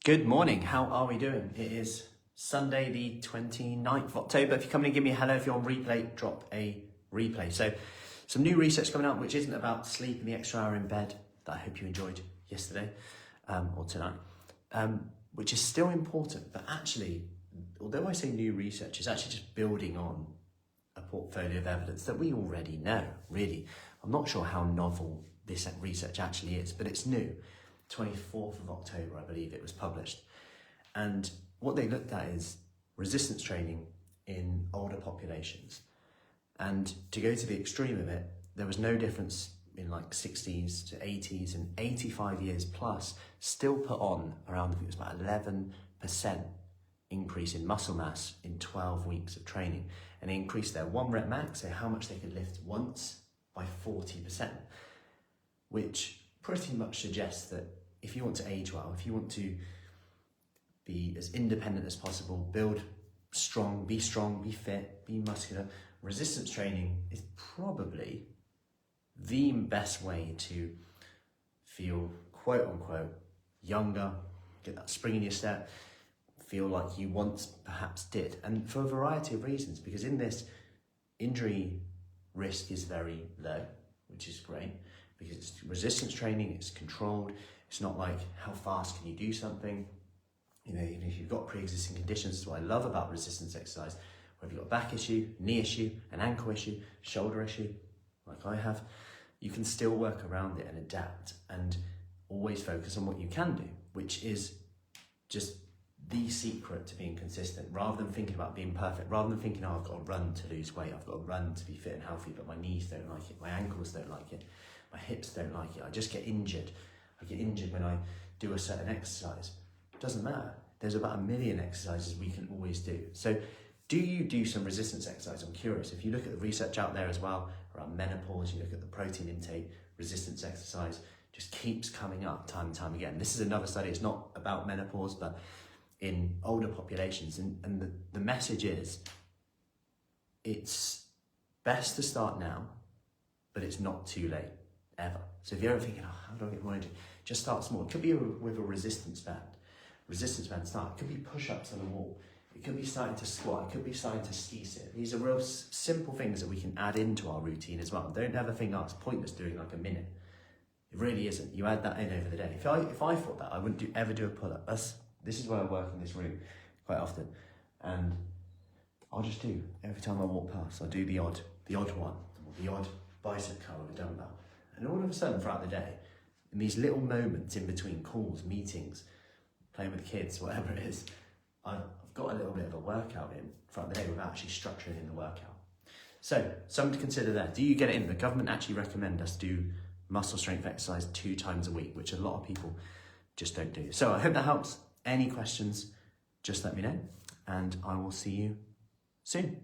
Good morning, how are we doing? It is Sunday the 29th of October. If you come in and give me a hello, if you're on replay, drop a replay. So some new research coming out, which isn't about sleep and the extra hour in bed that I hope you enjoyed yesterday or tonight, which is still important, but actually, although I say new research, it's actually just building on a portfolio of evidence that we already know, really. I'm not sure how novel this research actually is, but it's new. 24th of October, I believe it was published. And what they looked at is resistance training in older populations. And to go to the extreme of it, there was no difference in like 60s to 80s and 85 years plus still put on around, I think it was about 11% increase in muscle mass in 12 weeks of training. And they increased their 1 rep max, so how much they could lift once, by 40%, which pretty much suggests that if you want to age well, if you want to be as independent as possible, build strong, be fit, be muscular, resistance training is probably the best way to feel quote unquote younger, get that spring in your step, feel like you once perhaps did. And for a variety of reasons, because in this, injury risk is very low, which is great, because it's resistance training, it's controlled. It's not like how fast can you do something. You know, even if you've got pre-existing conditions, what I love about resistance exercise, whether you've got a back issue, knee issue, an ankle issue, shoulder issue, like I have, you can still work around it and adapt and always focus on what you can do, which is just the secret to being consistent, rather than thinking about being perfect, rather than thinking, oh, I've got to run to lose weight, I've got to run to be fit and healthy, but my knees don't like it, my ankles don't like it, my hips don't like it, I just get injured. I get injured when I do a certain exercise. It doesn't matter. There's about 1 million exercises we can always do. So do you do some resistance exercise? I'm curious. If you look at the research out there as well, around menopause, you look at the protein intake, resistance exercise just keeps coming up time and time again. This is another study. It's not about menopause, but in older populations. And the message is, it's best to start now, but it's not too late, ever. So if you're ever thinking, oh, how do I get more energy? Just start small. It could be with a resistance band. Resistance band start. It could be push-ups on a wall. It could be starting to squat. It could be starting to ski sit. These are real simple things that we can add into our routine as well. Don't ever think, oh, it's pointless doing like a minute. It really isn't. You add that in over the day. If I thought that, I wouldn't ever do a pull-up. This is where I work in this room quite often. And I'll just do, every time I walk past, I'll do the odd one, or the odd bicep curl with a dumbbell. And all of a sudden throughout the day, in these little moments in between calls, meetings, playing with kids, whatever it is, I've got a little bit of a workout in throughout the day without actually structuring in the workout. So, something to consider there. Do you get it in? The government actually recommend us do muscle strength exercise 2 times a week, which a lot of people just don't do. So I hope that helps. Any questions, just let me know, and I will see you soon.